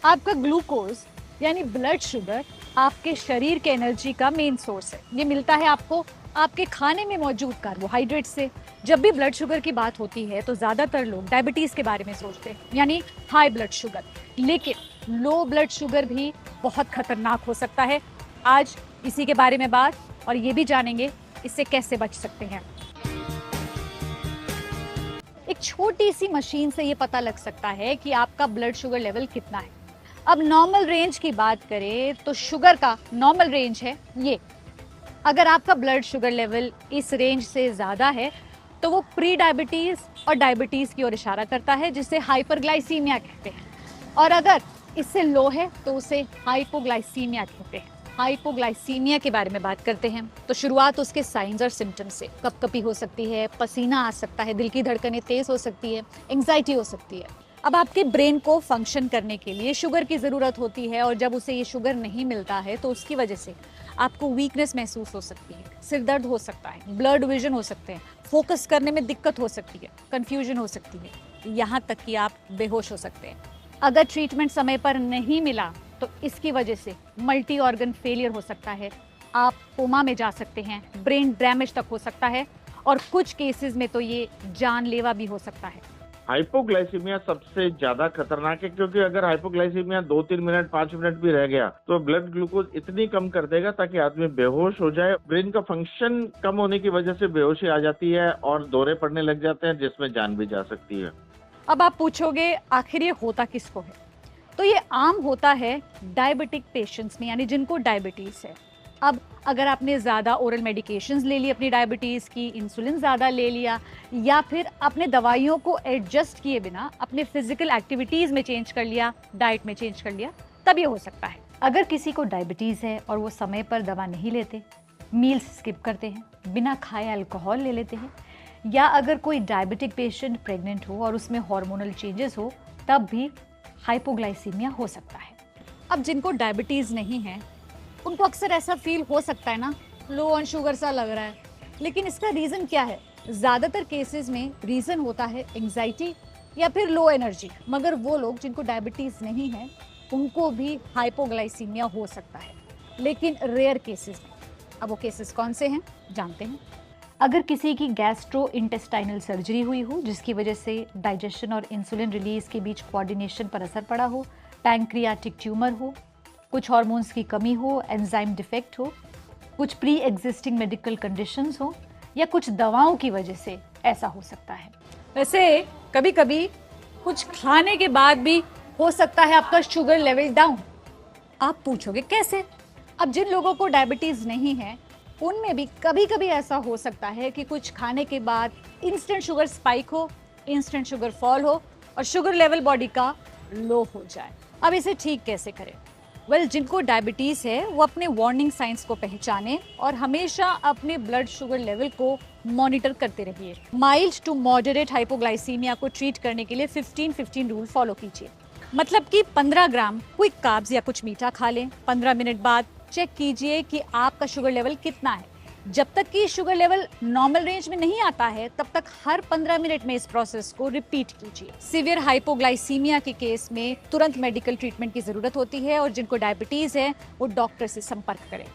आपका ग्लूकोज यानी blood sugar आपके शरीर के एनर्जी का मेन सोर्स है। ये मिलता है आपको आपके खाने में मौजूद कार्बोहाइड्रेट से। जब भी ब्लड शुगर की बात होती है तो ज़्यादातर लोग डायबिटीज़ के बारे में सोचते हैं, यानी हाई ब्लड शुगर। लेकिन लो ब्लड शुगर भी बहुत खतरनाक हो सकता है। आज इसी के बारे में बात और ये भी जानेंगे इससे कैसे बच सकते हैं। एक छोटी सी मशीन से ये पता लग सकता है कि आपका ब्लड शुगर लेवल कितना है। अब नॉर्मल रेंज की बात करें तो शुगर का नॉर्मल रेंज है ये। अगर आपका ब्लड शुगर लेवल इस रेंज से ज़्यादा है तो वो प्री डायबिटीज़ और डायबिटीज़ की ओर इशारा करता है, जिसे हाइपरग्लाइसीमिया कहते हैं। और अगर इससे लो है तो उसे हाइपोग्लाइसीमिया कहते हैं। हाइपोग्लाइसीमिया के बारे में बात करते हैं तो शुरुआत उसके साइंस और सिम्टम्स से। कपकपी हो सकती है, पसीना आ सकता है, दिल की धड़कनें तेज़ हो सकती है, एंग्जाइटी हो सकती है। अब आपके ब्रेन को फंक्शन करने के लिए शुगर की ज़रूरत होती है और जब उसे ये शुगर नहीं मिलता है तो उसकी वजह से आपको वीकनेस महसूस हो सकती है, सिर दर्द हो सकता है, ब्लड विजन हो सकते हैं, फोकस करने में दिक्कत हो सकती है, कंफ्यूजन हो सकती है, यहाँ तक कि आप बेहोश हो सकते हैं। अगर ट्रीटमेंट समय पर नहीं मिला तो इसकी वजह से मल्टी ऑर्गन फेलियर हो सकता है, आप कोमा में जा सकते हैं, ब्रेन डैमेज तक हो सकता है और कुछ केसेस में तो ये जानलेवा भी हो सकता है। हाइपोग्लाइसीमिया सबसे ज्यादा खतरनाक है, क्योंकि अगर हाइपोग्लाइसीमिया 2-3 मिनट 5 मिनट भी रह गया तो ब्लड ग्लूकोज इतनी कम कर देगा ताकि आदमी बेहोश हो जाए। ब्रेन का फंक्शन कम होने की वजह से बेहोशी आ जाती है और दौरे पड़ने लग जाते हैं, जिसमें जान भी जा सकती है। अब आप पूछोगे आखिर ये होता किसको है? तो ये आम होता है डायबिटिक पेशेंट्स में, यानी जिनको डायबिटीज़ है। अब अगर आपने ज़्यादा ओरल मेडिकेशंस ले ली अपनी डायबिटीज़ की, इंसुलिन ज़्यादा ले लिया, या फिर अपने दवाइयों को एडजस्ट किए बिना अपने फिजिकल एक्टिविटीज़ में चेंज कर लिया, डाइट में चेंज कर लिया, तब ये हो सकता है। अगर किसी को डायबिटीज़ है और वो समय पर दवा नहीं लेते, मील्स स्किप करते हैं, बिना खाए अल्कोहल ले लेते हैं, या अगर कोई डायबिटिक पेशेंट प्रेग्नेंट हो और उसमें हार्मोनल चेंजेस हो, तब भी हाइपोग्लाइसीमिया हो सकता है। अब जिनको डायबिटीज़ नहीं है उनको अक्सर ऐसा फील हो सकता है ना, लो ऑन शुगर सा लग रहा है। लेकिन इसका रीज़न क्या है? ज़्यादातर केसेस में रीज़न होता है एंग्जाइटी या फिर लो एनर्जी। मगर वो लोग जिनको डायबिटीज़ नहीं है उनको भी हाइपोग्लाइसीमिया हो सकता है, लेकिन रेयर केसेस में। अब वो केसेस कौन से हैं जानते हैं। अगर किसी की गैस्ट्रो इंटेस्टाइनल सर्जरी हुई हो जिसकी वजह से डाइजेशन और इंसुलिन रिलीज के बीच कोऑर्डिनेशन पर असर पड़ा हो, पैंक्रियाटिक ट्यूमर हो, कुछ हार्मोन्स की कमी हो, एंजाइम डिफेक्ट हो, कुछ प्री एग्जिस्टिंग मेडिकल कंडीशंस हो, या कुछ दवाओं की वजह से ऐसा हो सकता है। वैसे कभी कभी कुछ खाने के बाद भी हो सकता है आपका शुगर लेवल डाउन। आप पूछोगे कैसे? अब जिन लोगों को डायबिटीज़ नहीं है उनमें भी कभी कभी ऐसा हो सकता है कि कुछ खाने के बाद इंस्टेंट शुगर स्पाइक हो, इंस्टेंट शुगर फॉल हो और शुगर लेवल बॉडी का लो हो जाए। अब इसे ठीक कैसे करें? जिनको डायबिटीज़ है वो अपने वार्निंग साइंस को पहचानें और हमेशा अपने ब्लड शुगर लेवल को मॉनिटर करते रहिए। माइल्ड टू मॉडरेट हाइपोग्लाइसीमिया को ट्रीट करने के लिए 15-15 रूल फॉलो कीजिए। मतलब कि 15 ग्राम क्विक कार्ब्स या कुछ मीठा खा लें, 15 मिनट बाद चेक कीजिए कि आपका शुगर लेवल कितना है। जब तक कि शुगर लेवल नॉर्मल रेंज में नहीं आता है तब तक हर 15 मिनट में इस प्रोसेस को रिपीट कीजिए। सीवियर हाइपोग्लाइसीमिया के केस में तुरंत मेडिकल ट्रीटमेंट की जरूरत होती है और जिनको डायबिटीज है वो डॉक्टर से संपर्क करें।